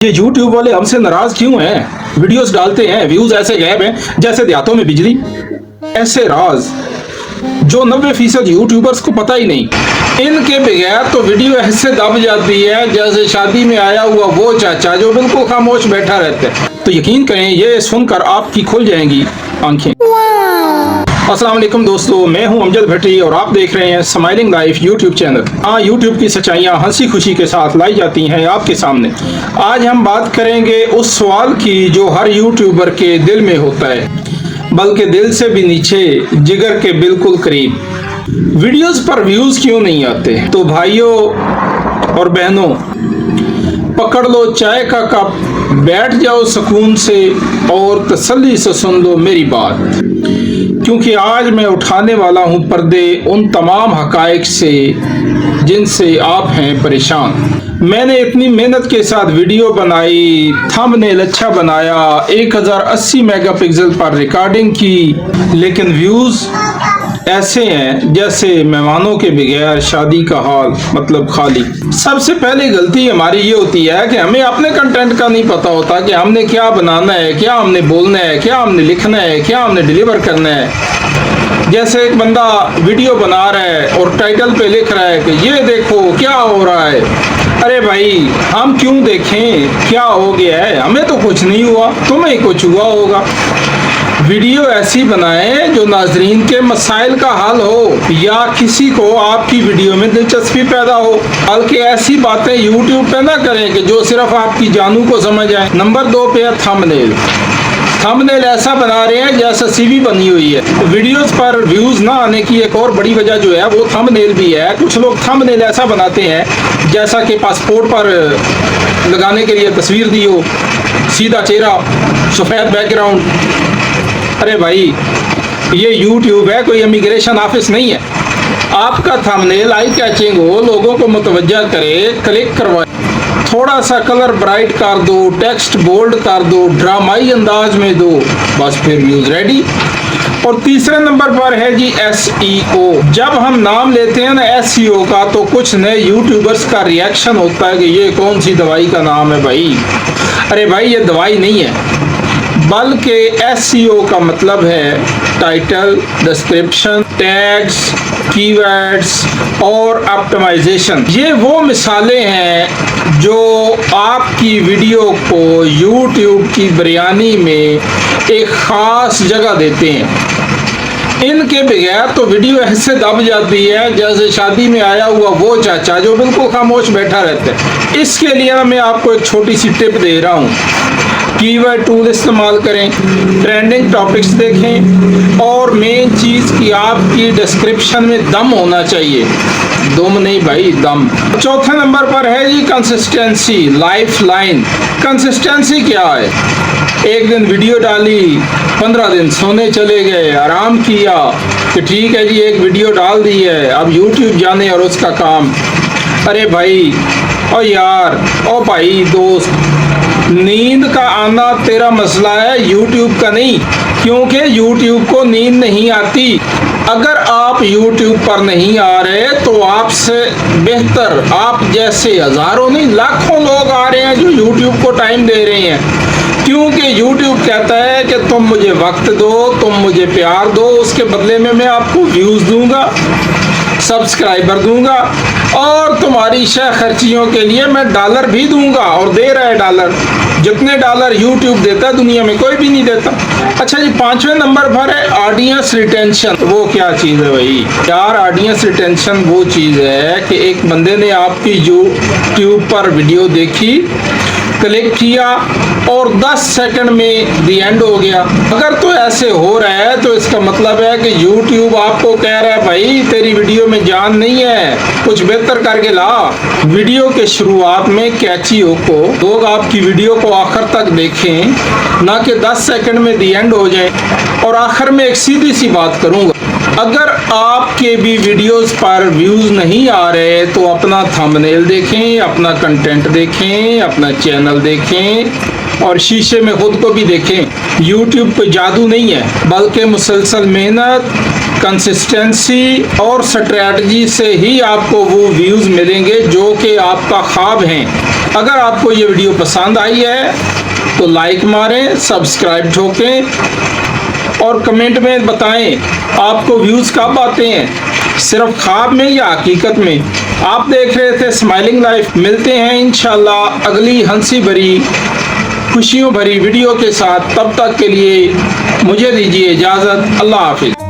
ये YouTube वाले हमसे नाराज क्यों हैं? वीडियोस डालते हैं, व्यूज ऐसे गायब हैं जैसे देहातों में बिजली। ऐसे राज जो 90% यूट्यूबर्स को पता ही नहीं। इनके बगैर तो वीडियो ऐसे दब जाती है जैसे शादी में आया हुआ वो चाचा जो बिल्कुल खामोश बैठा रहता है। तो यकीन करें, ये सुनकर आपकी खुल जाएंगी आंखें। अस्सलाम वालेकुम दोस्तों, मैं हूं अमजद भट्टी और आप देख रहे हैं स्माइलिंग लाइफ यूट्यूब चैनल। हाँ, यूट्यूब की सच्चाइयाँ हंसी खुशी के साथ लाई जाती हैं आपके सामने। आज हम बात करेंगे उस सवाल की जो हर यूट्यूबर के दिल में होता है, बल्कि दिल से भी नीचे, जिगर के बिल्कुल करीब। वीडियोस पर व्यूज क्यों नहीं आते? तो भाइयों और बहनों, पकड़ लो चाय का कप, बैठ जाओ सुकून से और तसल्ली से सुन लो मेरी बात, क्योंकि आज मैं उठाने वाला हूं पर्दे उन तमाम हकायक से जिनसे आप हैं परेशान। मैंने इतनी मेहनत के साथ वीडियो बनाई, थंबनेल अच्छा बनाया, 1080 मेगापिक्सल पर रिकॉर्डिंग की, लेकिन व्यूज ऐसे हैं जैसे मेहमानों के बगैर शादी का हॉल, मतलब खाली। सबसे पहले गलती हमारी ये होती है कि हमें अपने कंटेंट का नहीं पता होता कि हमने क्या बनाना है, क्या हमने बोलना है, क्या हमने लिखना है, क्या हमने डिलीवर करना है। जैसे एक बंदा वीडियो बना रहा है और टाइटल पे लिख रहा है कि ये देखो क्या हो रहा है। अरे भाई, हम क्यों देखें क्या हो गया है? हमें तो कुछ नहीं हुआ, तुम्हें कुछ हुआ होगा। वीडियो ऐसी बनाएं जो नाजरीन के मसाइल का हल हो या किसी को आपकी वीडियो में दिलचस्पी पैदा हो। बल्कि ऐसी बातें यूट्यूब पे ना करें कि जो सिर्फ आपकी जानू को समझ आए। नंबर 2 पे है थंबनेल। थंबनेल ऐसा बना रहे हैं जैसा सीवी बनी हुई है। वीडियोस पर व्यूज ना आने की एक और बड़ी वजह जो है वो थंबनेल भी है। कुछ लोग थंबनेल ऐसा बनाते हैं जैसा कि पासपोर्ट पर लगाने के लिए तस्वीर दी हो, सीधा चेहरा, सफेद बैकग्राउंड। अरे भाई, ये YouTube है, कोई इमिग्रेशन ऑफिस नहीं है। आपका थंबनेल आई कैचिंग हो, लोगों को मुतवज्जा करे, क्लिक करवाए, थोड़ा सा कलर ब्राइट कर दो, टेक्स्ट बोल्ड कर दो, ड्रामाई अंदाज में दो, बस फिर व्यूज रेडी। और तीसरे नंबर पर है जी SEO। जब हम नाम लेते हैं ना SEO का, तो कुछ नए यूट्यूबर्स का रिएक्शन होता है कि ये कौन सी दवाई का नाम है भाई। अरे भाई, ये दवाई नहीं है, बल्कि SEO का मतलब है टाइटल, डिस्क्रिप्शन, टैग्स, कीवर्ड्स और ऑप्टिमाइजेशन। ये वो मिसालें हैं जो आपकी वीडियो को YouTube की बिरयानी में एक ख़ास जगह देते हैं। इनके बगैर तो वीडियो ऐसे दब जाती है जैसे शादी में आया हुआ वो चाचा जो बिल्कुल खामोश बैठा रहता है। इसके लिए मैं आपको एक छोटी सी टिप दे रहा हूँ। कीवर्ड टूल इस्तेमाल करें, ट्रेंडिंग टॉपिक्स देखें, और मेन चीज़ कि आपकी डिस्क्रिप्शन में दम होना चाहिए। दुम नहीं भाई, दम। चौथे नंबर पर है जी कंसिस्टेंसी, लाइफ लाइन। कंसिस्टेंसी क्या है? एक दिन वीडियो डाली, 15 दिन सोने चले गए, आराम किया कि ठीक है जी एक वीडियो डाल दी है, अब YouTube जाने और उसका काम। अरे भाई, ओ यार, ओ भाई दोस्त, नींद का आना तेरा मसला है, YouTube का नहीं, क्योंकि YouTube को नींद नहीं आती। अगर आप YouTube पर नहीं आ रहे तो आपसे बेहतर आप जैसे हजारों नहीं लाखों लोग आ रहे हैं जो YouTube को टाइम दे रहे हैं। क्योंकि YouTube कहता है कि तुम मुझे वक्त दो, तुम मुझे प्यार दो, उसके बदले में मैं आपको व्यूज दूंगा, सब्सक्राइबर दूंगा और तुम्हारी शय खर्चियों के लिए मैं डॉलर भी दूंगा, और दे रहा है डॉलर। जितने डॉलर YouTube देता है दुनिया में कोई भी नहीं देता। अच्छा जी, 5वें नंबर पर है ऑडियंस रिटेंशन। वो क्या चीज़ है भाई? यार, ऑडियंस रिटेंशन वो चीज़ है कि एक बंदे ने आपकी YouTube पर वीडियो देखी, क्लिक किया और 10 सेकंड में दी एंड हो गया। अगर तो ऐसे हो रहा है तो इसका मतलब है कि YouTube आपको कह रहा है भाई तेरी वीडियो में जान नहीं है, कुछ बेहतर करके ला। वीडियो के शुरुआत में कैची हो को लोग आपकी वीडियो को आखिर तक देखें, ना कि 10 सेकंड में दी एंड हो जाए। और आखिर में एक सीधी सी बात करूंगा, अगर आपके भी वीडियोस पर व्यूज नहीं आ रहे तो अपना थंबनेल देखें, अपना कंटेंट देखें, अपना चैनल देखें और शीशे में खुद को भी देखें। YouTube कोई जादू नहीं है, बल्कि मुसलसल मेहनत, कंसिस्टेंसी और स्ट्रैटेजी से ही आपको वो व्यूज मिलेंगे जो कि आपका ख्वाब हैं। अगर आपको ये वीडियो पसंद आई है तो लाइक मारें, सब्सक्राइब ठोकें और कमेंट में बताएं आपको व्यूज़ कब आते हैं, सिर्फ ख्वाब में या हकीकत में। आप देख रहे थे स्माइलिंग लाइफ। मिलते हैं इंशाल्लाह अगली हंसी भरी, खुशियों भरी वीडियो के साथ। तब तक के लिए मुझे दीजिए इजाज़त। अल्लाह हाफिज़।